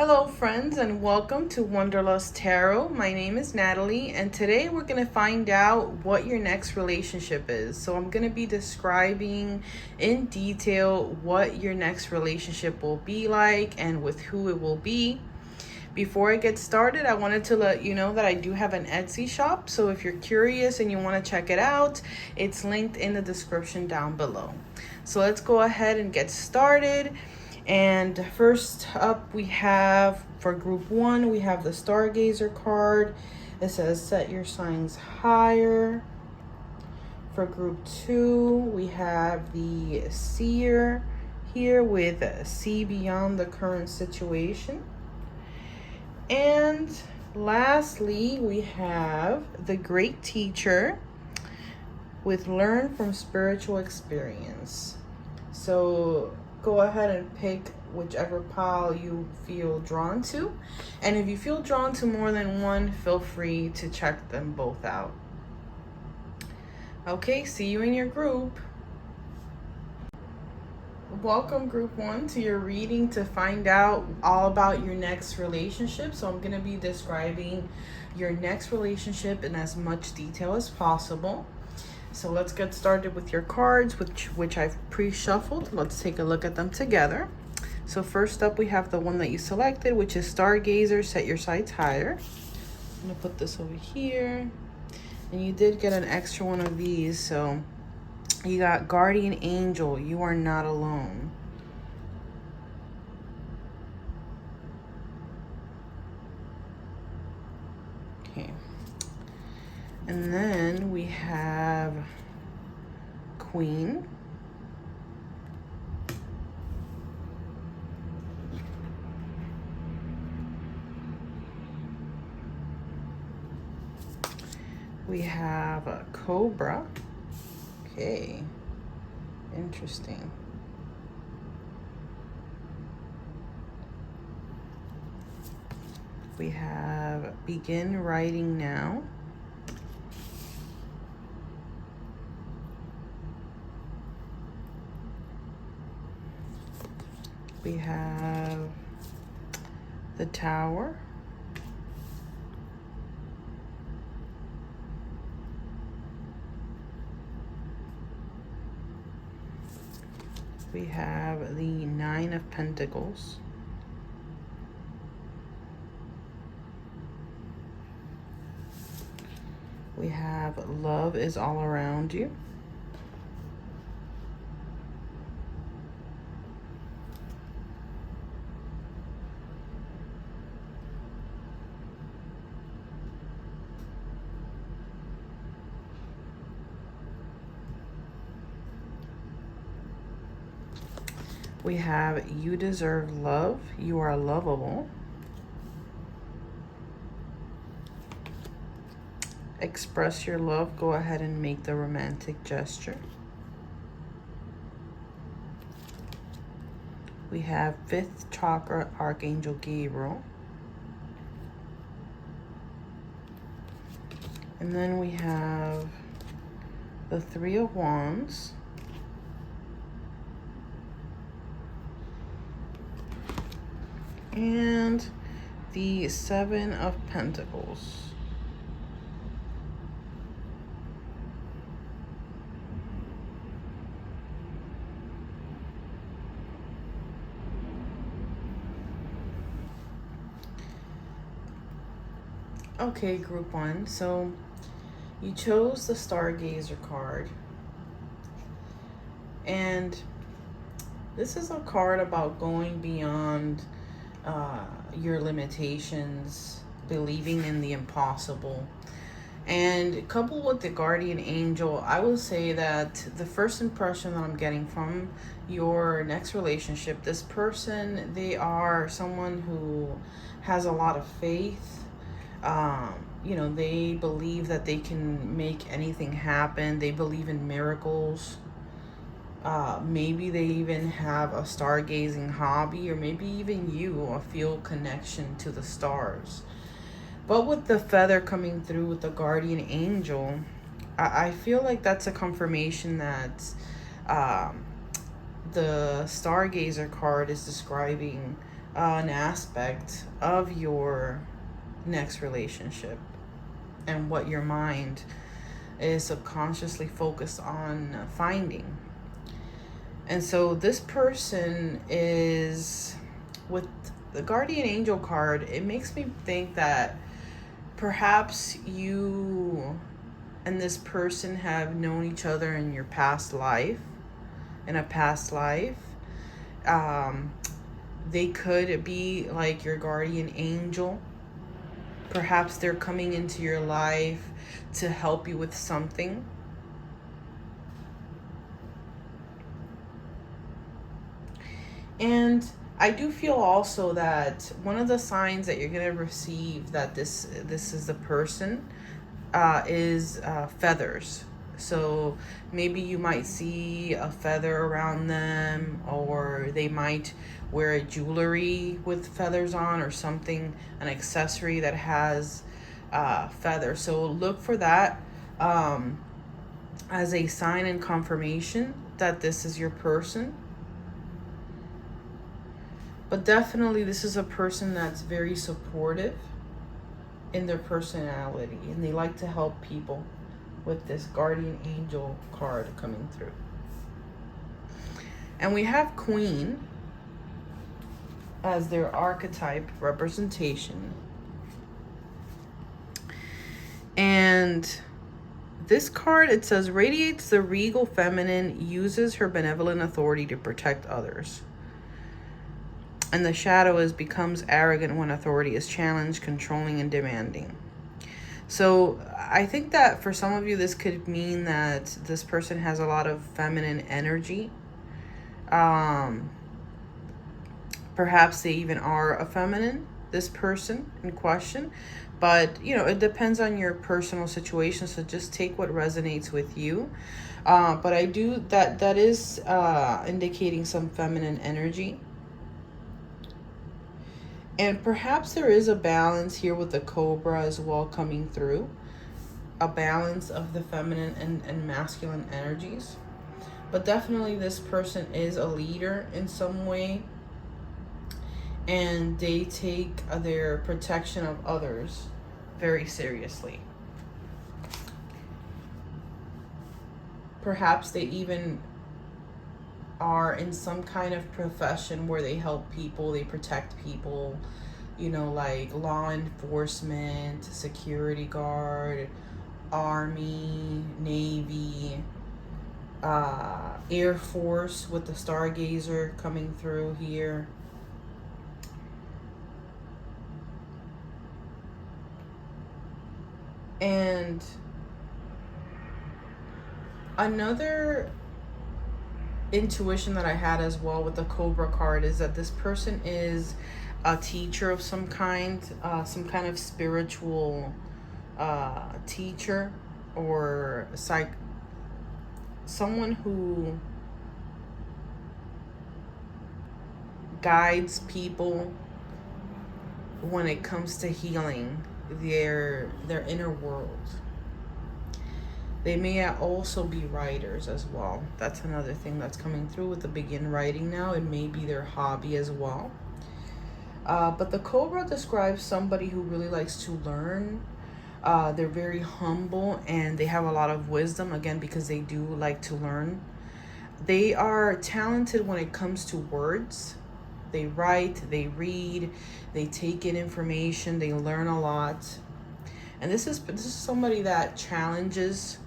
Hello, friends, and welcome to Wanderlust Tarot. My name is Natalie, and today we're going to find out what your next relationship is. So, I'm going to be describing in detail what your next relationship will be like and with who it will be. Before I get started, I wanted to let you know that I do have an Etsy shop. So, if you're curious and you want to check it out, it's linked in the description down below. So, let's go ahead and get started. And first up, we have for group 1, we have the Stargazer card. It says set your signs higher. For group 2, we have the Seer here with see beyond the current situation. And lastly, we have the Great Teacher with learn from spiritual experience. So go ahead and pick whichever pile you feel drawn to. And if you feel drawn to more than one, feel free to check them both out. Okay, see you in your group. Welcome, group 1, to your reading to find out all about your next relationship. So I'm going to be describing your next relationship in as much detail as possible. So let's get started with your cards, which I've pre-shuffled. Let's take a look at them together. So first up, we have the one that you selected, which is Stargazer, set your sights higher. I'm gonna put this over here. And you did get an extra one of these, so you got Guardian Angel, you are not alone. Okay. And then we have Queen. We have a Cobra. Okay, interesting. We have begin writing now. We have the Tower. We have the Nine of Pentacles. We have love is all around you. We have you deserve love. You are lovable. Express your love. Go ahead and make the romantic gesture. We have 5th chakra, Archangel Gabriel. And then we have the 3 of Wands. And the 7 of Pentacles. Okay, group 1. So you chose the Stargazer card. And this is a card about going beyond your limitations, believing in the impossible. And coupled with the Guardian Angel, I will say that the first impression that I'm getting from your next relationship, this person, they are someone who has a lot of faith. They believe that they can make anything happen. They believe in miracles. Maybe they even have a stargazing hobby, or maybe even a field connection to the stars. But with the feather coming through with the Guardian Angel, I feel like that's a confirmation that the Stargazer card is describing an aspect of your next relationship and what your mind is subconsciously focused on finding. And so this person is, with the guardian angel card, it makes me think that perhaps you and this person have known each other in your past life, in a past life. Um, they could be like your guardian angel. Perhaps they're coming into your life to help you with something. And I do feel also that one of the signs that you're going to receive that this is the person is feathers. So maybe you might see a feather around them, or they might wear a jewelry with feathers on, or something, an accessory that has feathers. So look for that as a sign and confirmation that this is your person. But definitely this is a person that's very supportive in their personality, and they like to help people with this guardian angel card coming through. And we have Queen as their archetype representation. And this card, it says, radiates the regal feminine, uses her benevolent authority to protect others. And the shadow is becomes arrogant when authority is challenged, controlling and demanding. So I think that for some of you, this could mean that this person has a lot of feminine energy. Perhaps they even are a feminine, this person in question. But, you know, it depends on your personal situation. So just take what resonates with you. But I do, that is indicating some feminine energy. And perhaps there is a balance here with the Cobra as well coming through. A balance of the feminine and masculine energies. But definitely this person is a leader in some way. And they take their protection of others very seriously. Perhaps they even are in some kind of profession where they help people, they protect people, you know, like law enforcement, security guard, army, navy, Air Force with the stargazer coming through here. And another intuition that I had as well with the Cobra card is that this person is a teacher of some kind of spiritual teacher, or someone who guides people when it comes to healing their inner world. They may also be writers as well. That's another thing that's coming through with the begin writing now. It may be their hobby as well. But the Cobra describes somebody who really likes to learn. They're very humble and they have a lot of wisdom, again, because they do like to learn. They are talented when it comes to words. They write, they read, they take in information, they learn a lot. And this is somebody that challenges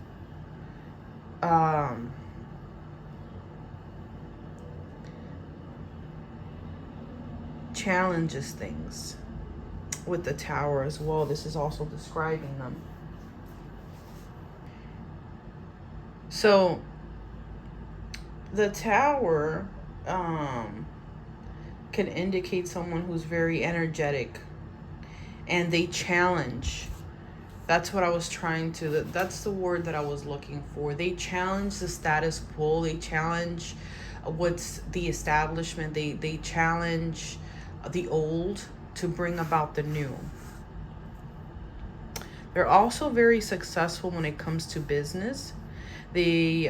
things with the Tower as well. This is also describing them. So the Tower can indicate someone who's very energetic and they challenge. That's what I was trying to, that's the word that I was looking for. They challenge the status quo. They challenge what's the establishment. They challenge the old to bring about the new. They're also very successful when it comes to business. They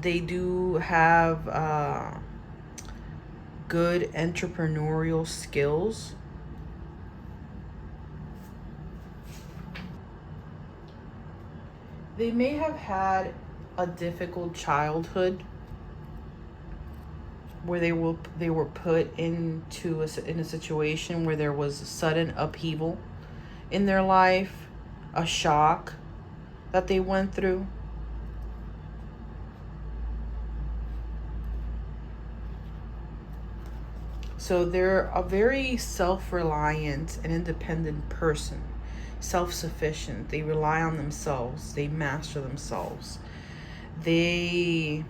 do have good entrepreneurial skills. They may have had a difficult childhood where they were put into in a situation where there was a sudden upheaval in their life, a shock that they went through. So they're a very self-reliant and independent person, self-sufficient. They rely on themselves. They master themselves. They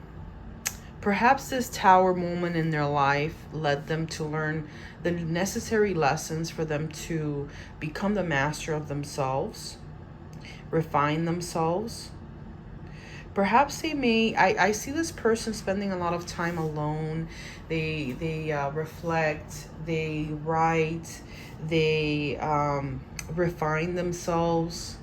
Perhaps this tower moment in their life led them to learn the necessary lessons for them to become the master of themselves, refine themselves. Perhaps they may, I see this person spending a lot of time alone. They reflect, they write, they refine themselves.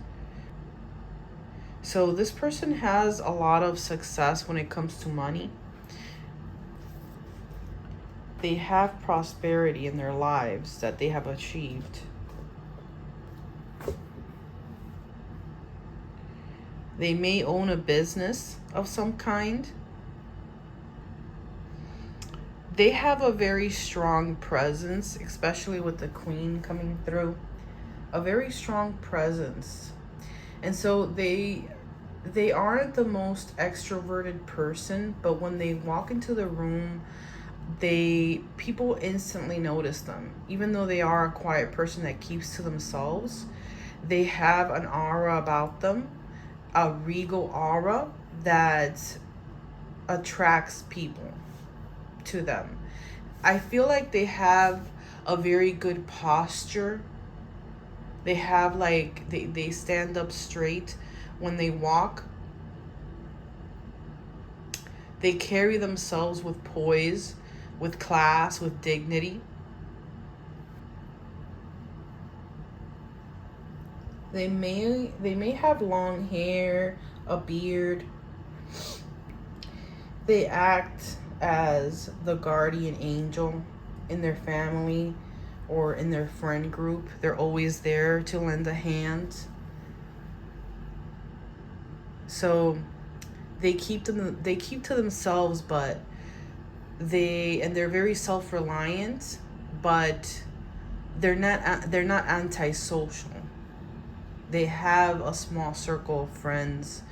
So this person has a lot of success when it comes to money. They have prosperity in their lives that they have achieved. They may own a business of some kind. They have a very strong presence, especially with the queen coming through. A very strong presence. And so they aren't the most extroverted person, but when they walk into the room, people instantly notice them. Even though they are a quiet person that keeps to themselves, they have an aura about them, a regal aura that attracts people to them. I feel like they have a very good posture. They have they stand up straight when they walk. They carry themselves with poise, with class, with dignity. They may have long hair, a beard. They act as the guardian angel in their family or in their friend group. They're always there to lend a hand. So they keep to themselves, but they're very self-reliant, but they're not antisocial. They have a small circle of friends,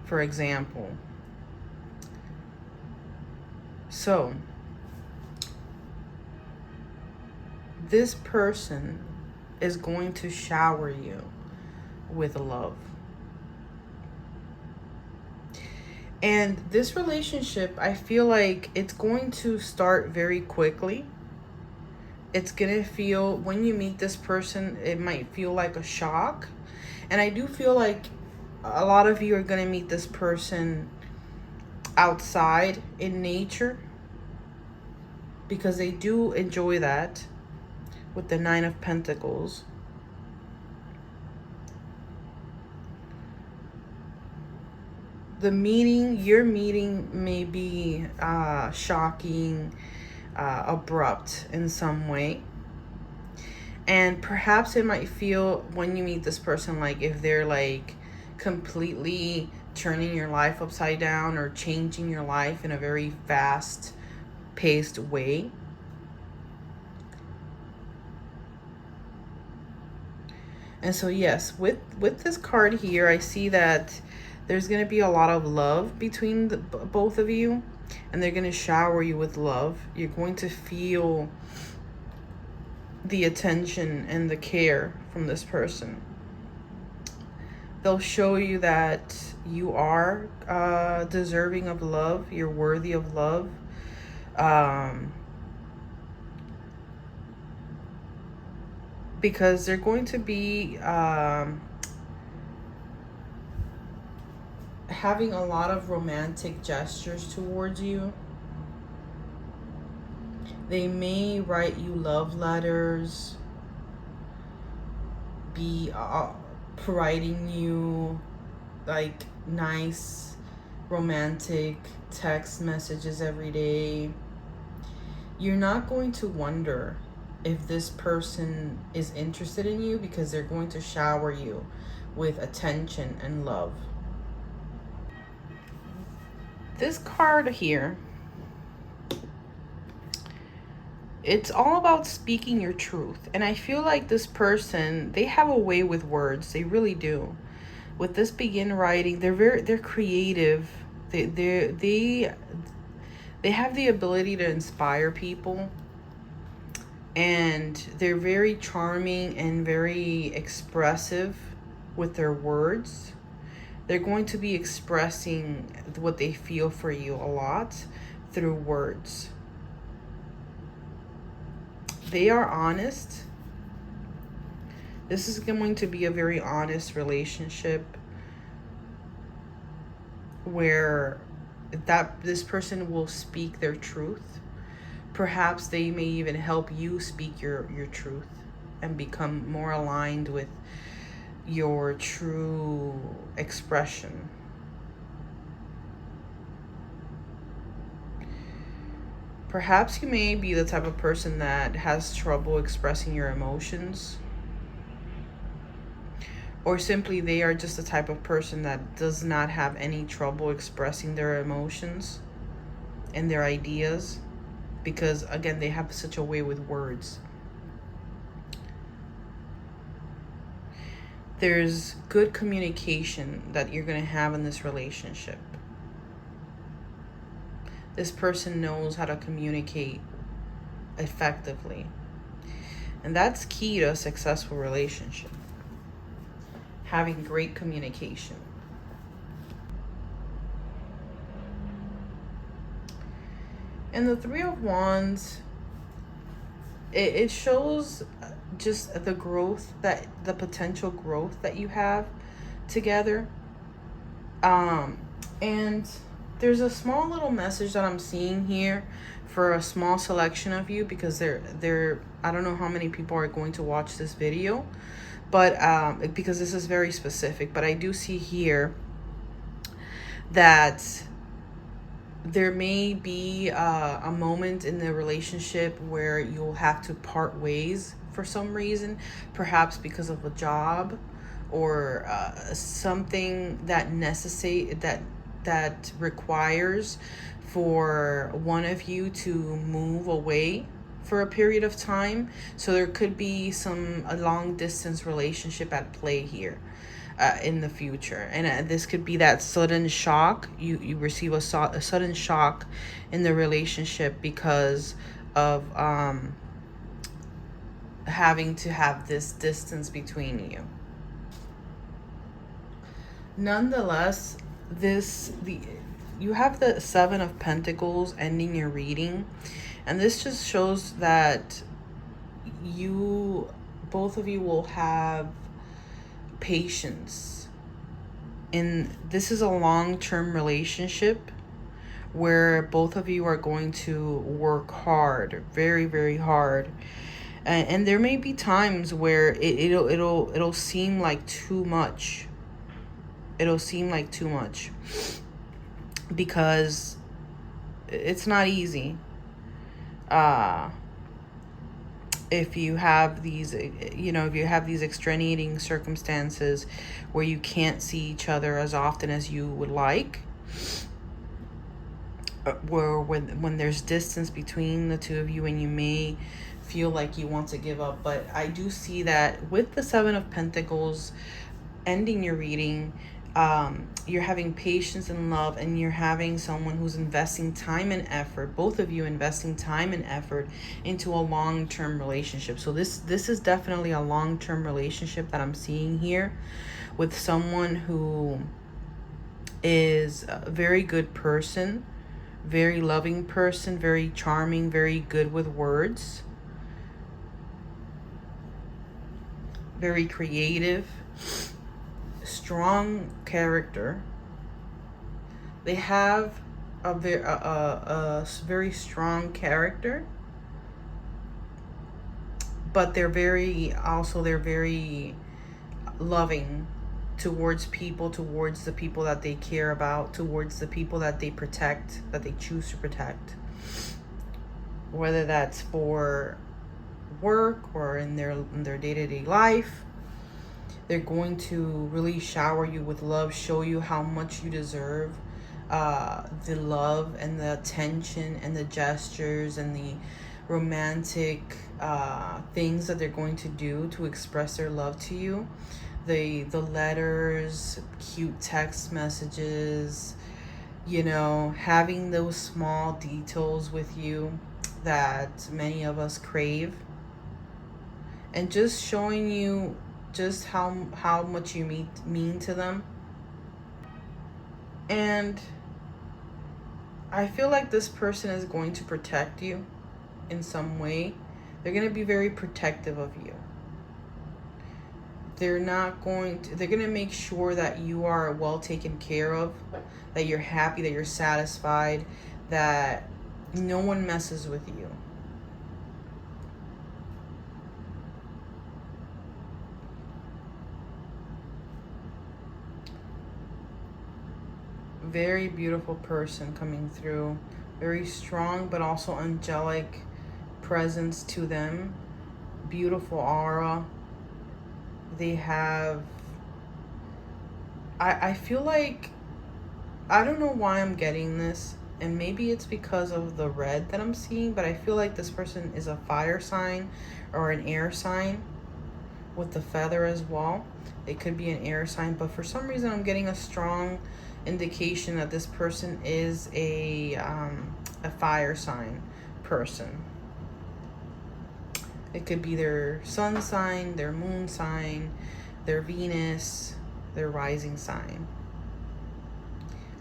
for example. So this person is going to shower you with love. And this relationship, I feel like it's going to start very quickly. It's going to feel, when you meet this person, it might feel like a shock. And I do feel like a lot of you are going to meet this person outside in nature, because they do enjoy that with the Nine of Pentacles. Your meeting may be shocking, abrupt in some way. And perhaps it might feel, when you meet this person, like if they're like completely turning your life upside down or changing your life in a very fast paced way. And so yes, with this card here, I see that there's going to be a lot of love between both of you, and they're going to shower you with love. You're going to feel the attention and the care from this person. They'll show you that you are deserving of love. You're worthy of love. Because they're going to be having a lot of romantic gestures towards you. They may write you love letters, be writing you like nice romantic text messages every day. you're not going to wonder if this person is interested in you, because they're going to shower you with attention and love. This card here, it's all about speaking your truth. And I feel like this person, they have a way with words. They really do. With this begin writing, they're creative. They have the ability to inspire people, and they're very charming and very expressive with their words. They're going to be expressing what they feel for you a lot through words. They are honest. This is going to be a very honest relationship where this person will speak their truth. Perhaps they may even help you speak your truth and become more aligned with your true expression. Perhaps you may be the type of person that has trouble expressing your emotions, or simply they are just the type of person that does not have any trouble expressing their emotions and their ideas, because again, they have such a way with words. There's good communication that you're going to have in this relationship. This person knows how to communicate effectively, and that's key to a successful relationship. Having great communication. And the Three of Wands, it shows just the growth, that the potential growth that you have together. And there's a small little message that I'm seeing here for a small selection of you, because I don't know how many people are going to watch this video, but because this is very specific. But I do see here that there may be a moment in the relationship where you'll have to part ways for some reason, perhaps because of a job or something that requires for one of you to move away for a period of time. So there could be a long distance relationship at play here in the future, and this could be that sudden shock. You receive a sudden shock in the relationship because of having to have this distance between you. Nonetheless, you have the Seven of Pentacles ending your reading, and this just shows that both of you will have patience. And this is a long-term relationship where both of you are going to work hard, very, very hard. And there may be times where it'll seem like too much. It'll seem like too much because it's not easy. If you have these, extenuating circumstances where you can't see each other as often as you would like, where when there's distance between the two of you and you may feel like you want to give up. But I do see that with the Seven of Pentacles ending your reading, you're having patience and love, and you're having someone who's investing time and effort, both of you investing time and effort into a long-term relationship. So this is definitely a long-term relationship that I'm seeing here, with someone who is a very good person, very loving person, very charming, very good with words, very creative, strong character. They have a very strong character, but they're very loving towards people, towards the people that they care about, towards the people that they protect, that they choose to protect. whether that's for work or in their day-to-day life. They're going to really shower you with love, show you how much you deserve the love and the attention and the gestures and the romantic things that they're going to do to express their love to you. The letters, cute text messages, you know, having those small details with you that many of us crave, and just showing you just how much you mean to them. And I feel like this person is going to protect you in some way. They're going to be very protective of you. They're going to make sure that you are well taken care of, that you're happy, that you're satisfied, that no one messes with you. Very beautiful person coming through. Very strong, but also angelic presence to them. Beautiful aura. They have... I feel like... I don't know why I'm getting this. And maybe it's because of the red that I'm seeing. But I feel like this person is a fire sign or an air sign with the feather as well. It could be an air sign. But for some reason I'm getting a strong indication that this person is a fire sign person. It could be their sun sign, their moon sign, their Venus, their rising sign.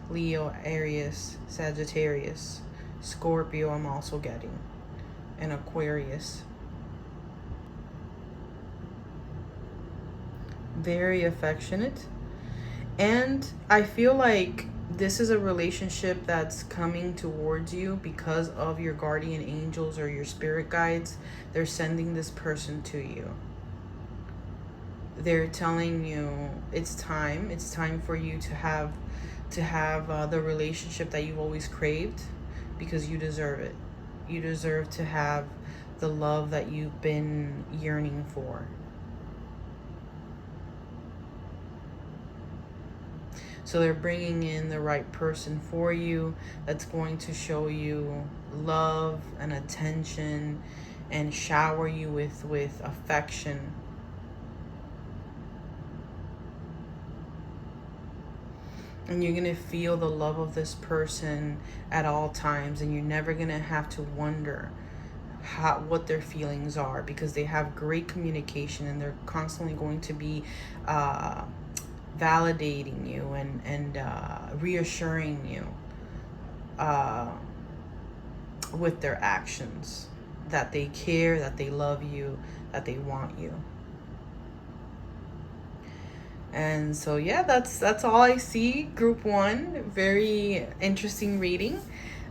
Leo, Aries, Sagittarius, Scorpio I'm also getting, and Aquarius. Very affectionate. And I feel like this is a relationship that's coming towards you because of your guardian angels or your spirit guides. They're sending this person to you. They're telling you it's time. It's time for you to have the relationship that you've always craved, because you deserve it. You deserve to have the love that you've been yearning for. So they're bringing in the right person for you that's going to show you love and attention and shower you with affection. And you're going to feel the love of this person at all times, and you're never going to have to wonder what their feelings are, because they have great communication and they're constantly going to be validating you and reassuring you with their actions, that they care, that they love you, that they want you. And so yeah, that's all I see. Group 1, very interesting reading.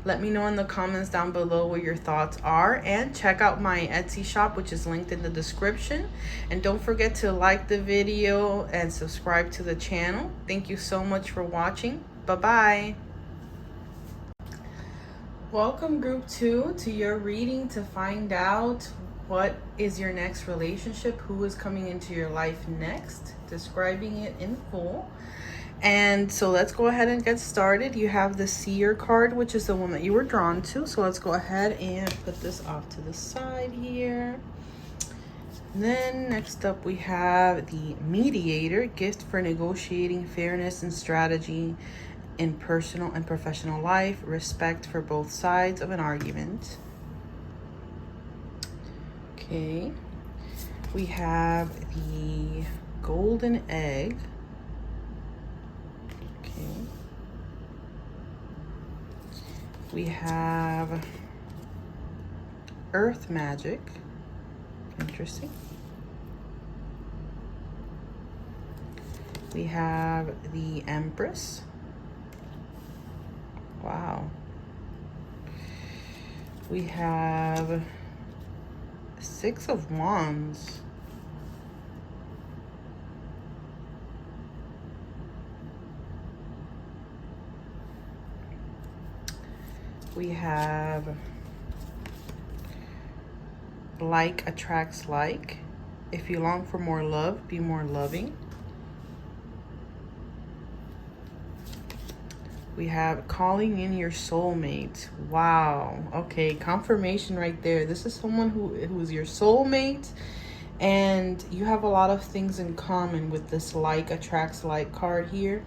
Let me know in the comments down below what your thoughts are, and check out my Etsy shop, which is linked in the description. And don't forget to like the video and subscribe to the channel. Thank you so much for watching. Bye-bye. Welcome Group 2 to your reading to find out what is your next relationship, who is coming into your life next, describing it in full. And so let's go ahead and get started. You have the Seer card, which is the one that you were drawn to. So let's go ahead and put this off to the side here. And then next up we have the Mediator, gift for negotiating fairness and strategy in personal and professional life, respect for both sides of an argument. Okay, we have the Golden Egg. Okay, we have Earth Magic. Interesting. We have the Empress. Wow. We have Six of Wands. We have Like attracts like. If you long for more love, be more loving. We have calling in your soulmate. Wow. Okay, confirmation right there. This is someone who's your soulmate, and you have a lot of things in common with this like attracts like card here.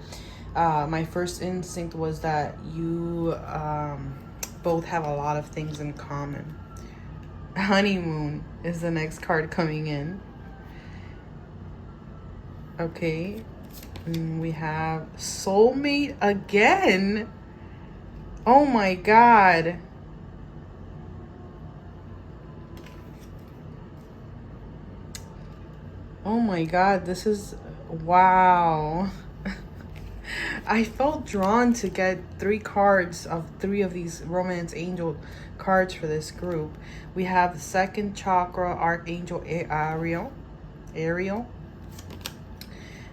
My first instinct was that you both have a lot of things in common. Honeymoon is the next card coming in. Okay. And we have soulmate again. Oh my God. Oh my God. This is, wow. I felt drawn to get 3 cards of 3 of these romance angel cards for this group. We have the second chakra archangel Ariel.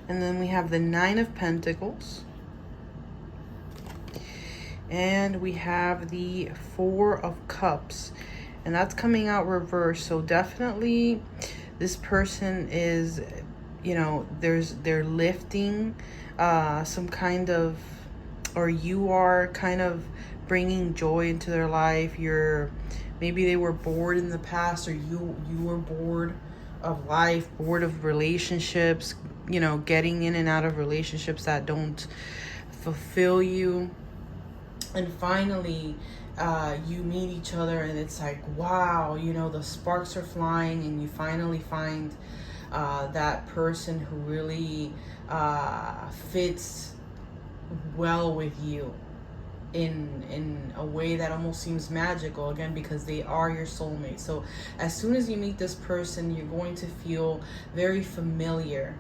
And then we have the 9 of Pentacles. And we have the 4 of Cups. And that's coming out reversed. So definitely this person is, you know, they're lifting some kind of, or you are kind of bringing joy into their life. Maybe they were bored in the past, or you were bored of life, bored of relationships, you know, getting in and out of relationships that don't fulfill you. And finally, you meet each other and it's like, wow, you know, the sparks are flying, and you finally find that person who really fits well with you in a way that almost seems magical, again, because they are your soulmate. So as soon as you meet this person, you're going to feel very familiar.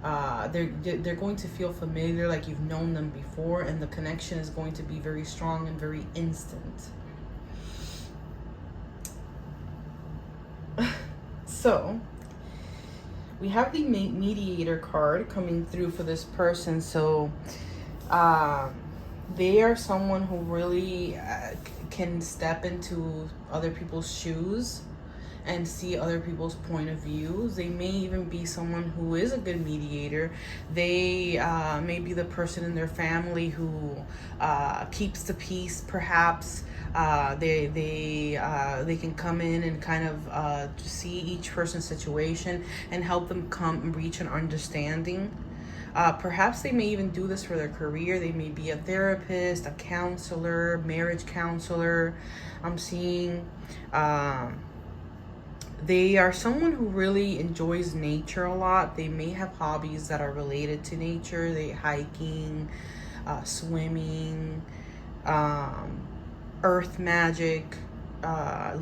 They're going to feel familiar, like you've known them before, and the connection is going to be very strong and very instant. So we have the mediator card coming through for this person. So they are someone who really can step into other people's shoes and see other people's point of views. They may even be someone who is a good mediator. They may be the person in their family who keeps the peace, perhaps. They can come in and kind of see each person's situation and help them come and reach an understanding. Perhaps they may even do this for their career. They may be a therapist, a counselor, marriage counselor. I'm seeing they are someone who really enjoys nature a lot. They may have hobbies that are related to nature. Hiking, swimming, earth magic,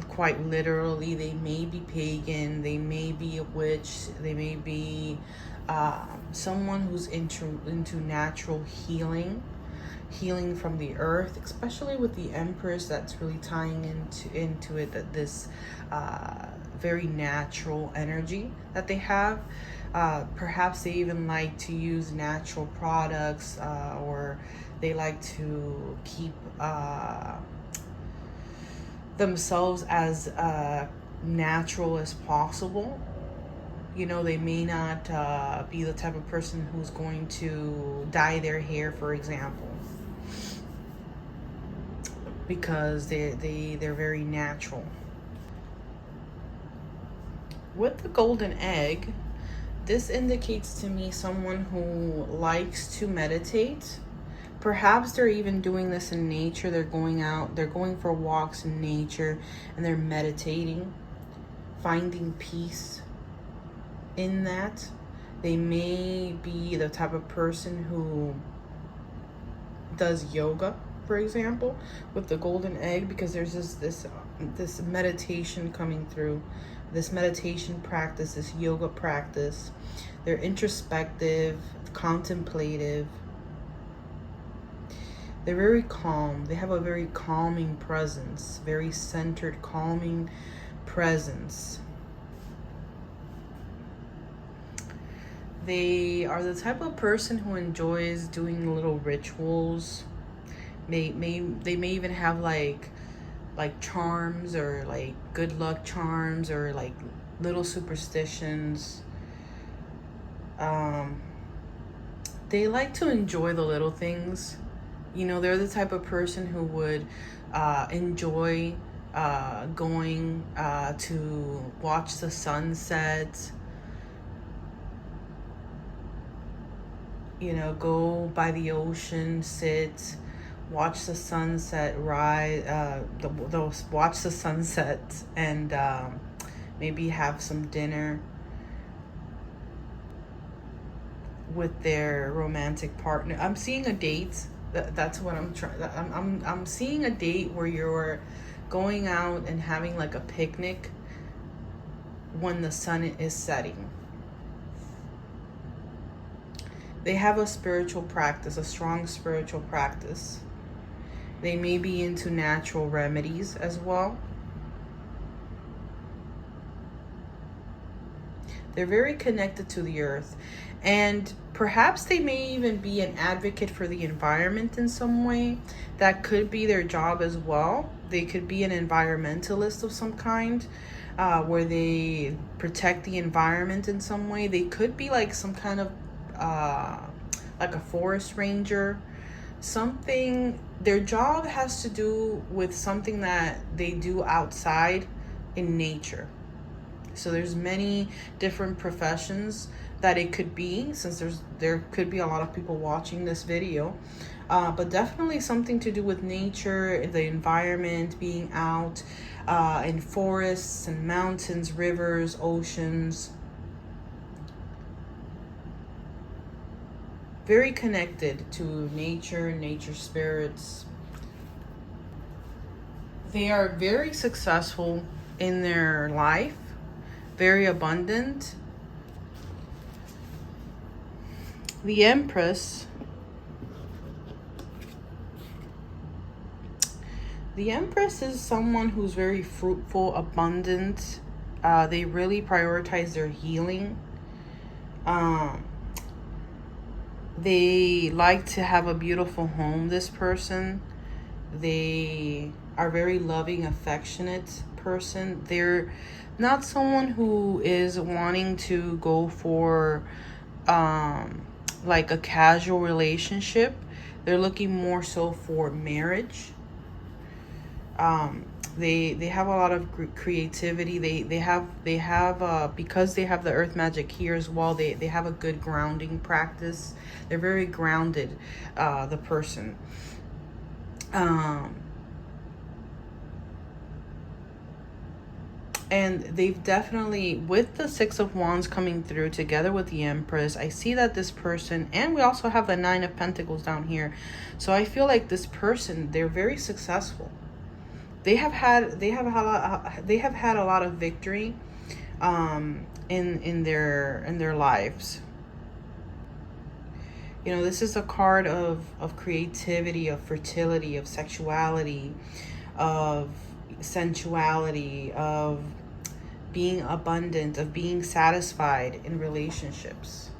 quite literally. They may be pagan. They may be a witch. They may be someone who's into natural healing from the earth, especially with the Empress. That's really tying into it, that this very natural energy that they have. Perhaps they even like to use natural products, or they like to keep themselves as natural as possible. You know, they may not be the type of person who's going to dye their hair, for example, because they're very natural. With the golden egg, this indicates to me someone who likes to meditate. Perhaps they're even doing this in nature. They're going for walks in nature, and they're meditating, finding peace in that. They may be the type of person who does yoga, for example, with the golden egg, because there's this meditation coming through, this meditation practice, this yoga practice. They're introspective, contemplative. They're very calm. They have a very calming presence, very centered, calming presence. They are the type of person who enjoys doing little rituals. They may even have like like charms, or like good luck charms, or like little superstitions. Um, they like to enjoy the little things. You know, they're the type of person who would enjoy going to watch the sunset, you know, go by the ocean, sit, watch the sunset rise, watch the sunset, and maybe have some dinner with their romantic partner. I'm seeing a date. That's what I'm trying. I'm seeing a date where you're going out and having like a picnic when the sun is setting. They have a spiritual practice, a strong spiritual practice. They may be into natural remedies as well. They're very connected to the earth. And perhaps they may even be an advocate for the environment in some way. That could be their job as well. They could be an environmentalist of some kind, where they protect the environment in some way. They could be like some kind of like a forest ranger. Something, their job has to do with something that they do outside in nature. So there's many different professions that it could be, since there could be a lot of people watching this video. But definitely something to do with nature, the environment, being out in forests and mountains, rivers, oceans. Very connected to nature, nature spirits. They are very successful in their life, very abundant. The Empress. The Empress is someone who's very fruitful, abundant. They really prioritize their healing. They like to have a beautiful home, this person. They are very loving, affectionate person. They're not someone who is wanting to go for like a casual relationship. They're looking more so for marriage. They have a lot of creativity. They have because they have the earth magic here as well. They have a good grounding practice. They're very grounded, the person. And they've definitely, with the Six of Wands coming through together with the Empress, I see that this person, and we also have the Nine of Pentacles down here. So I feel like this person, they're very successful. They have had a lot of victory in their lives. You know, this is a card of creativity, of fertility, of sexuality, of sensuality, of being abundant, of being satisfied in relationships.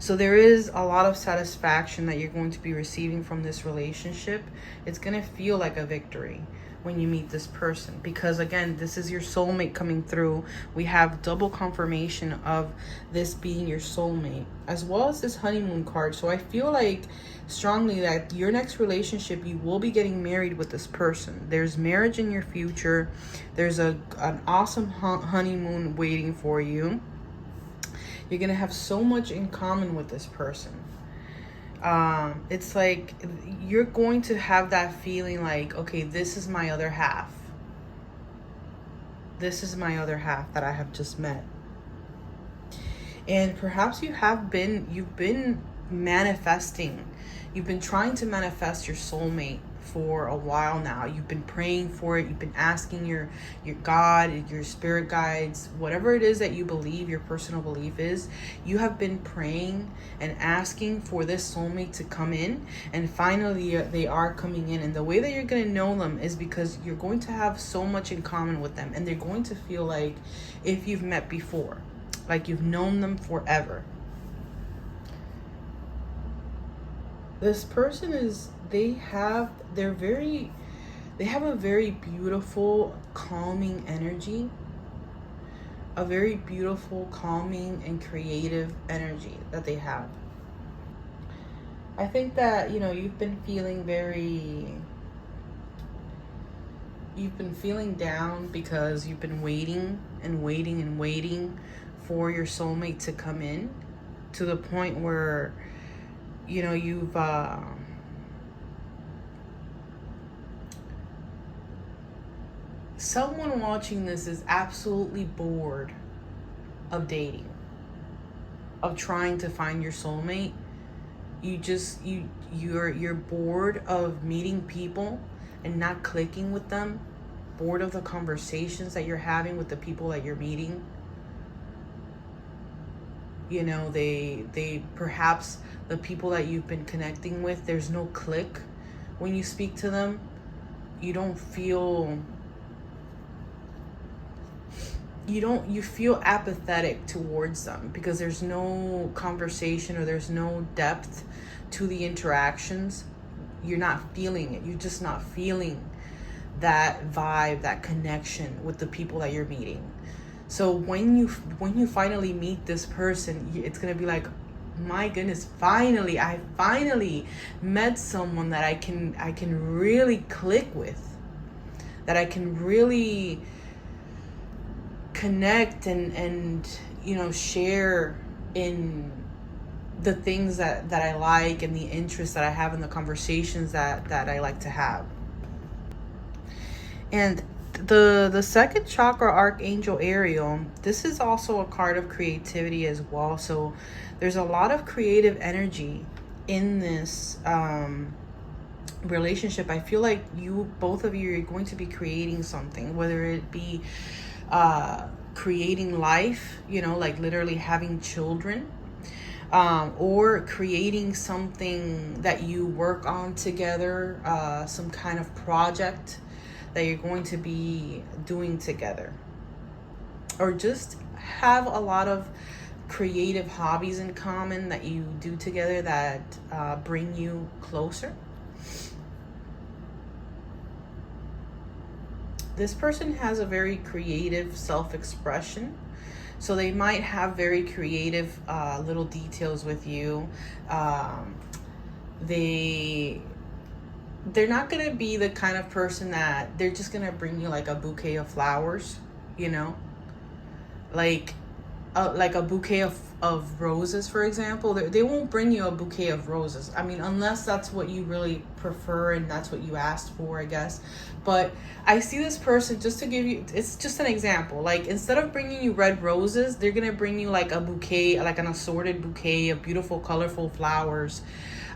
So there is a lot of satisfaction that you're going to be receiving from this relationship. It's going to feel like a victory when you meet this person, because again, this is your soulmate coming through. We have double confirmation of this being your soulmate, as well as this honeymoon card. So I feel like strongly that your next relationship, you will be getting married with this person. There's marriage in your future. There's an awesome honeymoon waiting for you. You're gonna have so much in common with this person. It's like you're going to have that feeling like, okay, this is my other half. This is my other half that I have just met. And perhaps you've been manifesting. You've been trying to manifest your soulmate for a while now. You've been praying for it. You've been asking your God, your spirit guides, whatever it is that you believe, your personal belief is. You have been praying and asking for this soulmate to come in, and finally they are coming in. And the way that you're going to know them is because you're going to have so much in common with them, and they're going to feel like if you've met before, like you've known them forever. This person is, they're very They have a very beautiful, calming energy, a very beautiful, calming, and creative energy that they have. I think that, you've been feeling down because you've been waiting and waiting and waiting for your soulmate to come in, to the point where, you've, someone watching this is absolutely bored of dating, of trying to find your soulmate. You're bored of meeting people and not clicking with them, bored of the conversations that you're having with the people that you're meeting. They perhaps, the people that you've been connecting with, there's no click when you speak to them. You feel apathetic towards them because there's no conversation, or there's no depth to the interactions. You're not feeling it. You're just not feeling that vibe, that connection with the people that you're meeting. So when you finally meet this person, it's gonna be like, my goodness, I finally met someone that I can really click with, that I can really connect and share in the things that I like, and the interests that I have, in the conversations that I like to have. And the second chakra, Archangel Ariel, this is also a card of creativity as well. So there's a lot of creative energy in this relationship. I feel like both of you are going to be creating something, whether it be creating life, like literally having children, or creating something that you work on together, some kind of project that you're going to be doing together, or just have a lot of creative hobbies in common that you do together that bring you closer. This person has a very creative self-expression. So they might have very creative little details with you. They're not going to be the kind of person that they're just going to bring you like a bouquet of flowers, like a bouquet of roses, for example. They won't bring you a bouquet of roses. I mean, unless that's what you really prefer and that's what you asked for, I guess. But I see this person, just to give you, it's just an example. Like, instead of bringing you red roses, they're going to bring you like a bouquet, like an assorted bouquet of beautiful, colorful flowers.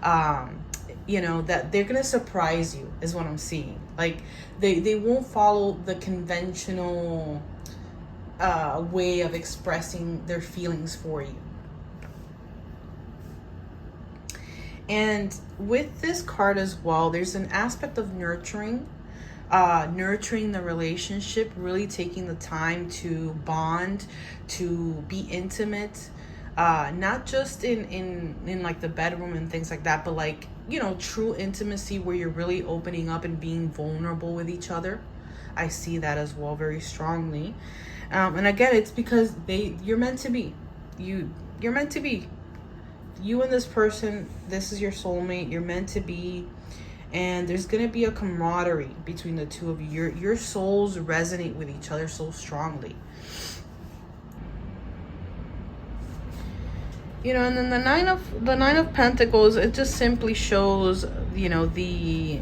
That they're going to surprise you is what I'm seeing. Like, they won't follow the conventional way of expressing their feelings for you. And with this card as well, there's an aspect of nurturing the relationship, really taking the time to bond, to be intimate, not just in like the bedroom and things like that, but like, true intimacy where you're really opening up and being vulnerable with each other. I see that as well very strongly. And again, it's because you're meant to be. You're meant to be. You and this person, this is your soulmate. You're meant to be. And there's going to be a camaraderie between the two of you. Your souls resonate with each other so strongly. And then the nine of Pentacles, it just simply shows, the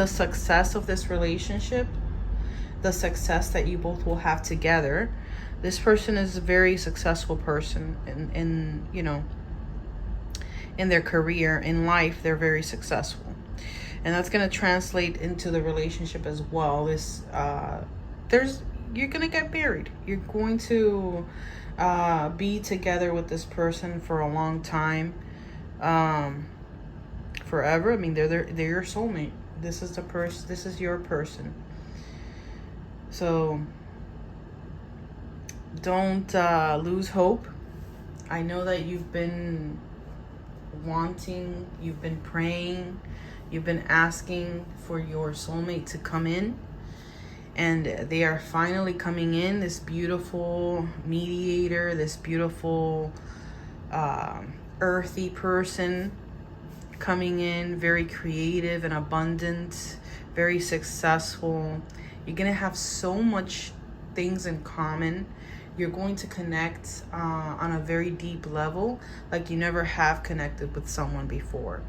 success of this relationship, the success that you both will have together. This person is a very successful person in their career, in life. They're very successful, and that's going to translate into the relationship as well. You're going to get married. You're going to be together with this person for a long time, forever. I mean, they're your soulmate. This is your person. So don't lose hope. I know that you've been wanting, you've been praying, You've been asking for your soulmate to come in, and they are finally coming in. This beautiful mediator, this beautiful earthy person coming in, very creative and abundant, very successful. You're gonna have so much things in common. You're going to connect on a very deep level like you never have connected with someone before.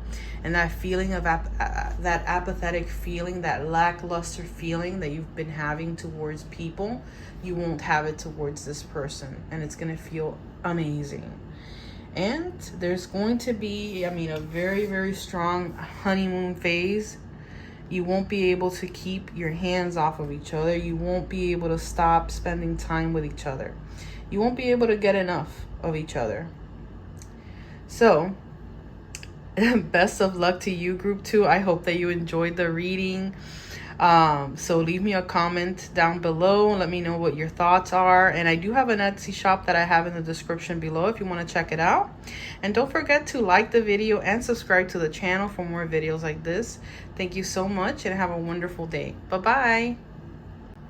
And that feeling of that apathetic feeling, that lackluster feeling that you've been having towards people, you won't have it towards this person, and it's going to feel amazing. And there's going to be, a very, very strong honeymoon phase. You won't be able to keep your hands off of each other. You won't be able to stop spending time with each other. You won't be able to get enough of each other. So, best of luck to you, Group 2. I hope that you enjoyed the reading. So leave me a comment down below. Let me know what your thoughts are. And I do have an Etsy shop that I have in the description below if you want to check it out. And don't forget to like the video and subscribe to the channel for more videos like this. Thank you so much and have a wonderful day. Bye-bye.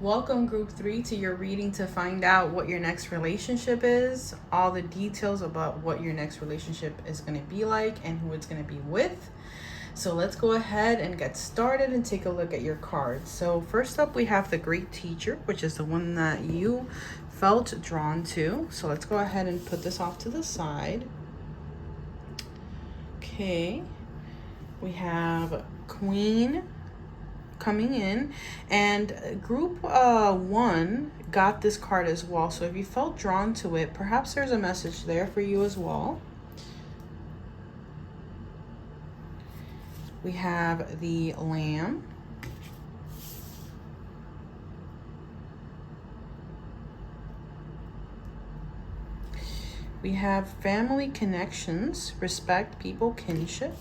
Welcome, Group 3, to your reading to find out what your next relationship is. All the details about what your next relationship is going to be like and who it's going to be with. So let's go ahead and get started and take a look at your cards. So first up, we have the Great Teacher, which is the one that you felt drawn to. So let's go ahead and put this off to the side. Okay. We have Queen coming in, and Group 1 got this card as well. So if you felt drawn to it, perhaps there's a message there for you as well. We have the Lamb. We have family connections, respect, people, kinship.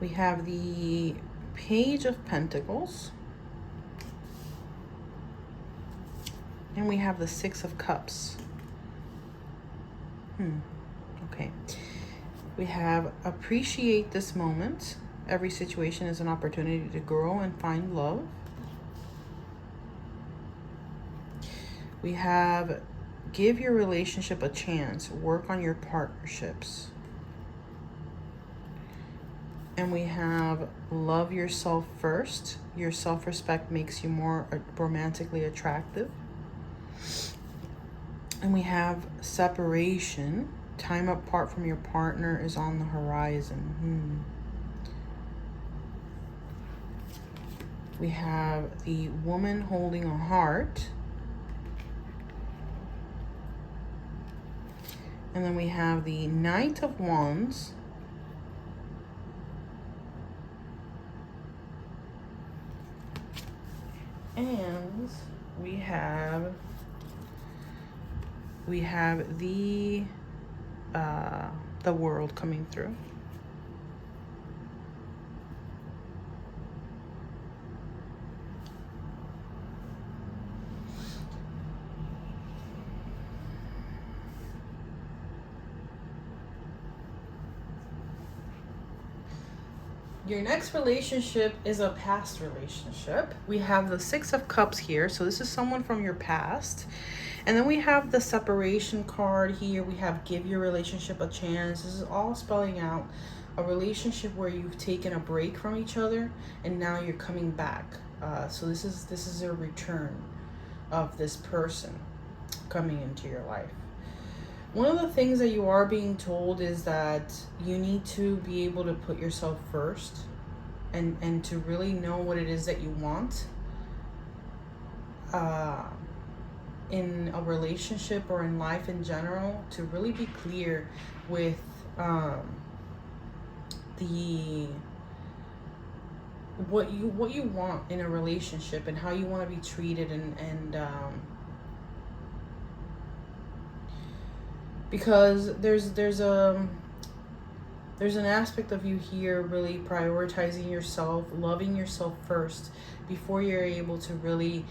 We have the Page of Pentacles. And we have the Six of Cups. Okay. We have appreciate this moment. Every situation is an opportunity to grow and find love. We have give your relationship a chance. Work on your partnerships. And we have love yourself first. Your self-respect makes you more romantically attractive. And we have separation. Time apart from your partner is on the horizon. We have the Woman holding a heart. And then we have the Knight of Wands. And we have the World coming through. Your next relationship is a past relationship. We have the Six of Cups here. So this is someone from your past. And then we have the separation card here. We have give your relationship a chance. This is all spelling out a relationship where you've taken a break from each other and now you're coming back. So this is a return of this person coming into your life. One of the things that you are being told is that you need to be able to put yourself first and to really know what it is that you want in a relationship or in life in general, to really be clear with what you want in a relationship and how you want to be treated and because there's an aspect of you here really prioritizing yourself, loving yourself first before you're able to really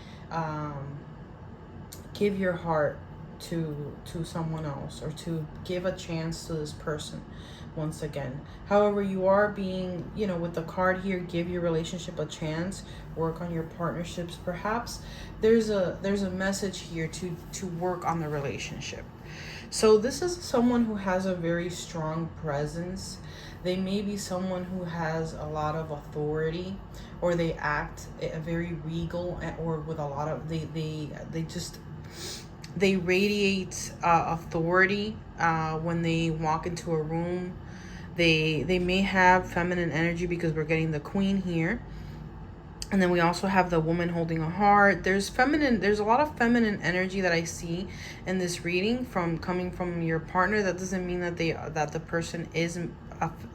give your heart to someone else, or to give a chance to this person once again. However, you are being, with the card here, give your relationship a chance, work on your partnerships. Perhaps there's a message here to work on the relationship. So this is someone who has a very strong presence. They may be someone who has a lot of authority, or they act very regal, or with a lot of they radiate authority when they walk into a room. They may have feminine energy, because we're getting the queen here. And then we also have the woman holding a heart. There's a lot of feminine energy that I see in this reading coming from your partner. That doesn't mean that the person is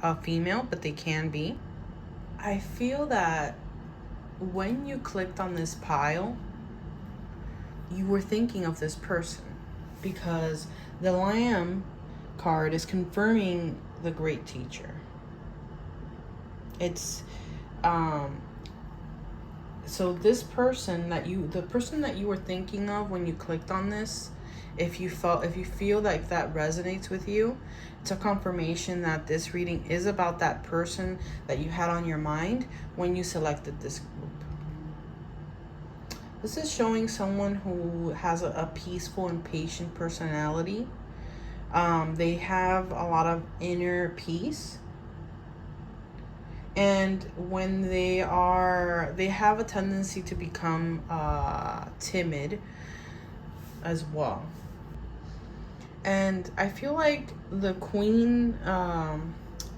a female, but they can be. I feel that when you clicked on this pile, you were thinking of this person, because the Lamb card is confirming the great teacher. It's so this person the person that you were thinking of when you clicked on this, if you feel like that resonates with you, it's a confirmation that this reading is about that person that you had on your mind when you selected this group. This is showing someone who has a peaceful and patient personality. They have a lot of inner peace. And when they have a tendency to become timid as well. And I feel like the Queen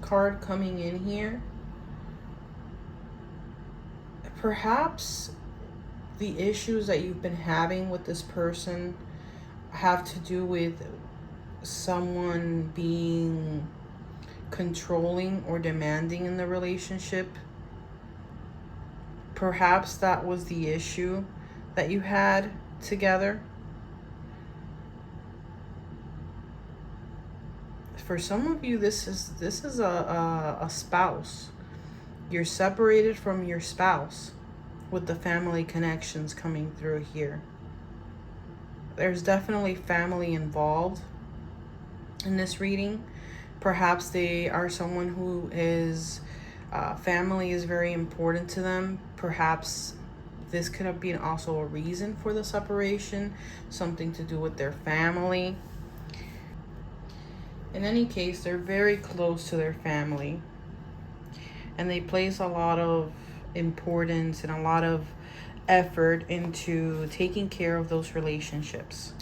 card coming in here, perhaps the issues that you've been having with this person have to do with someone being controlling or demanding in the relationship. Perhaps that was the issue that you had together. For some of you, this is a spouse. You're separated from your spouse, with the family connections coming through here. There's definitely family involved in this reading. Perhaps they are someone who is family is very important to them. Perhaps this could have been also a reason for the separation, something to do with their family. In any case, they're very close to their family, and they place a lot of importance and a lot of effort into taking care of those relationships.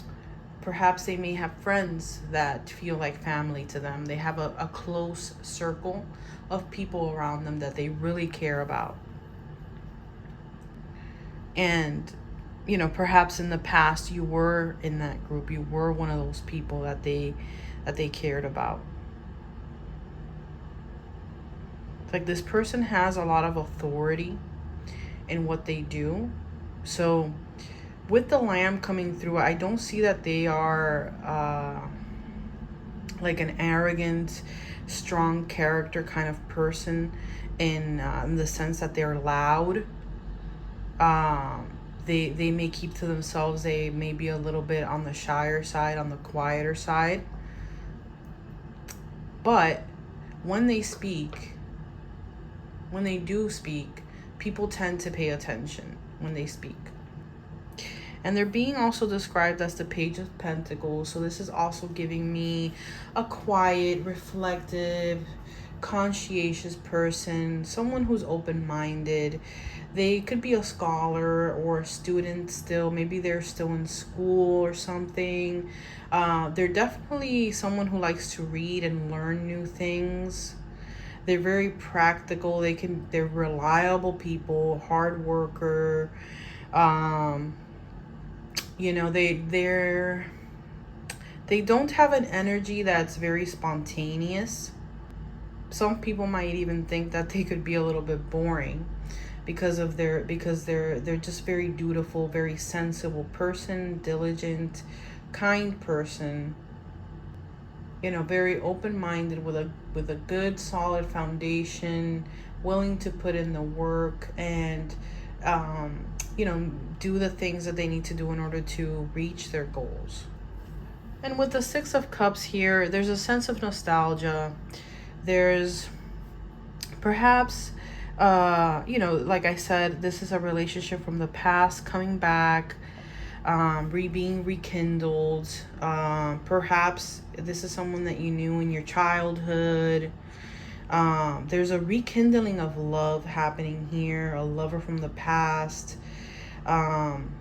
Perhaps they may have friends that feel like family to them. They have a close circle of people around them that they really care about. And, perhaps in the past you were in that group. You were one of those people that they cared about. Like, this person has a lot of authority in what they do. So with the Lamb coming through, I don't see that they are like an arrogant, strong character kind of person in the sense that they're loud. They may keep to themselves. They may be a little bit on the shyer side, on the quieter side. But when they do speak, people tend to pay attention when they speak. And they're being also described as the Page of Pentacles. So this is also giving me a quiet, reflective, conscientious person, someone who's open-minded. They could be a scholar or a student still. Maybe they're still in school or something. They're definitely someone who likes to read and learn new things. They're very practical. They're reliable people, hard worker. They don't have an energy that's very spontaneous. Some people might even think that they could be a little bit boring because they're just very dutiful, very sensible person, diligent, kind person. Very open-minded with a good solid foundation, willing to put in the work and do the things that they need to do in order to reach their goals. And with the Six of Cups here, there's a sense of nostalgia. There's perhaps, like I said, this is a relationship from the past coming back, being rekindled. Perhaps this is someone that you knew in your childhood. There's a rekindling of love happening here, a lover from the past. Um,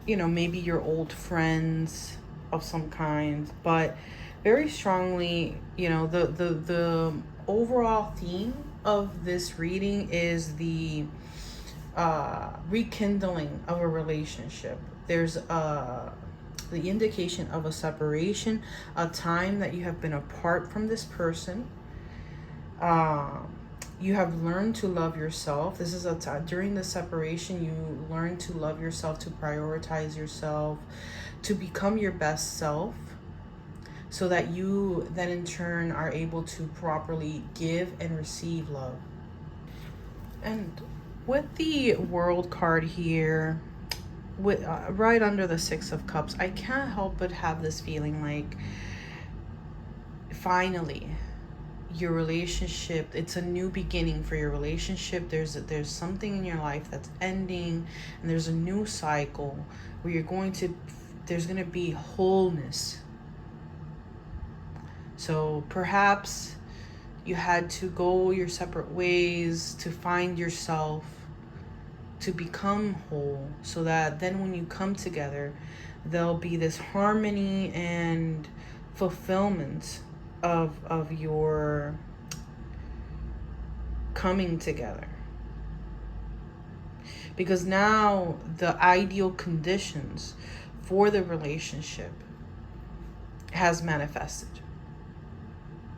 maybe your old friends of some kind, but very strongly, the overall theme of this reading is the rekindling of a relationship. There's the indication of a separation, a time that you have been apart from this person. You have learned to love yourself. This is a time during the separation, you learn to love yourself, to prioritize yourself, to become your best self, so that you then in turn are able to properly give and receive love. And with the World card here, with right under the Six of Cups, I can't help but have this feeling like finally your relationship, it's a new beginning for your relationship. There's something in your life that's ending, and there's a new cycle where there's going to be wholeness. So perhaps you had to go your separate ways to find yourself, to become whole, so that then when you come together, there'll be this harmony and fulfillment of your coming together. Because now the ideal conditions for the relationship has manifested.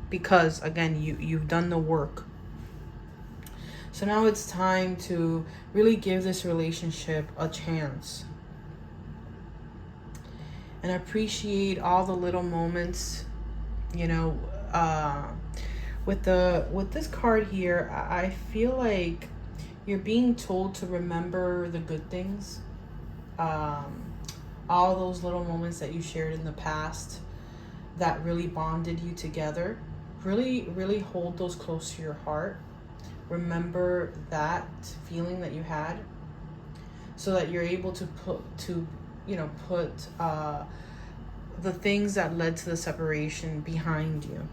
Because again, you've done the work. So now it's time to really give this relationship a chance. And appreciate all the little moments, with this card here, I feel like you're being told to remember the good things, all those little moments that you shared in the past that really bonded you together. Really hold those close to your heart. Remember that feeling that you had, so that you're able to put the things that led to the separation behind you.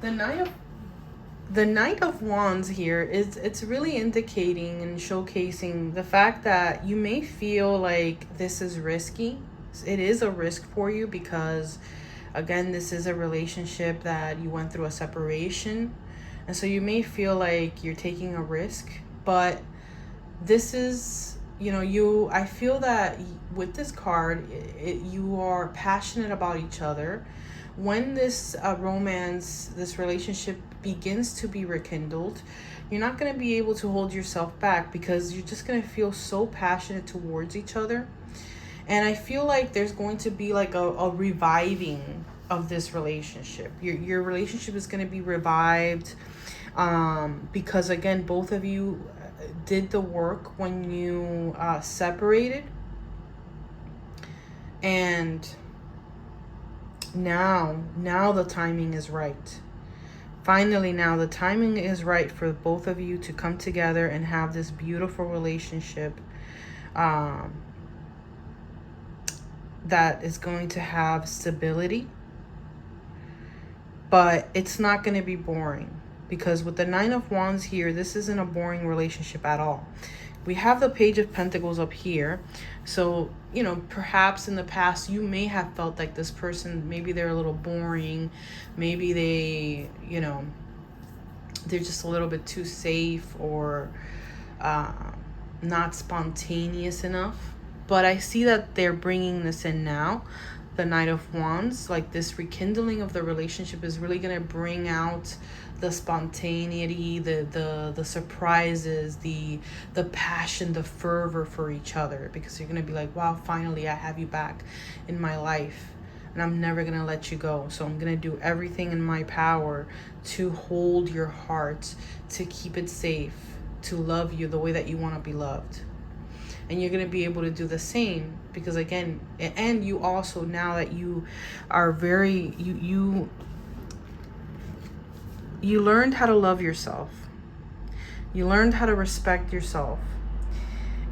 The Knight of Wands here it's really indicating and showcasing the fact that you may feel like this is risky. It is a risk for you because, again, this is a relationship that you went through a separation, and so you may feel like you're taking a risk. But this is, I feel that with this card, you are passionate about each other. When this this relationship begins to be rekindled, you're not going to be able to hold yourself back, because you're just going to feel so passionate towards each other. And I feel like there's going to be like a reviving of this relationship. Your relationship is going to be revived, because again, both of you did the work when you separated. And now the timing is right. Finally, now the timing is right for both of you to come together and have this beautiful relationship, that is going to have stability. But it's not going to be boring, because with the Nine of Wands here, this isn't a boring relationship at all. We have the Page of Pentacles up here. So, perhaps in the past, you may have felt like this person, maybe they're a little boring. Maybe they, they're just a little bit too safe, or not spontaneous enough. But I see that they're bringing this in now. The Knight of Wands, like this rekindling of the relationship is really going to bring out the spontaneity, the surprises, the passion, the fervor for each other, because you're going to be like, wow, finally I have you back in my life, and I'm never going to let you go. So I'm going to do everything in my power to hold your heart, to keep it safe, to love you the way that you want to be loved. and you're going to be able to do the same, because again, and you also, now that you are very, you learned how to love yourself. You learned how to respect yourself.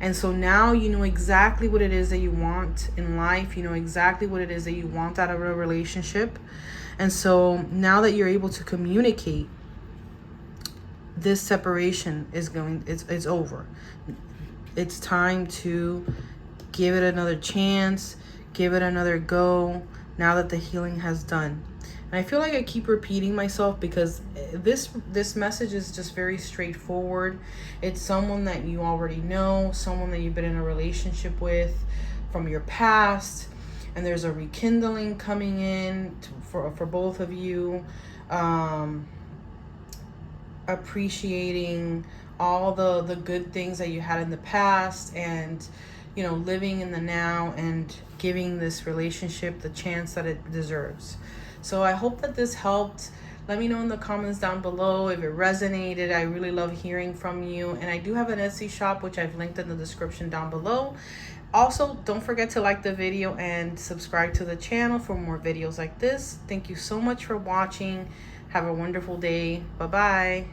And so now you know exactly what it is that you want in life. You know exactly what it is that you want out of a relationship. And so now that you're able to communicate, this separation is it's over. It's time to give it another chance, give it another go, now that the healing has done. And I feel like I keep repeating myself because this message is just very straightforward. It's someone that you already know, someone that you've been in a relationship with from your past, and there's a rekindling coming in for both of you, appreciating all the good things that you had in the past, and living in the now and giving this relationship the chance that it deserves. So I hope that this helped. Let me know in the comments down below if it resonated. I really love hearing from you. And I do have an Etsy shop, which I've linked in the description down below. Also, don't forget to like the video and subscribe to the channel for more videos like this. Thank you so much for watching. Have a wonderful day. Bye-bye.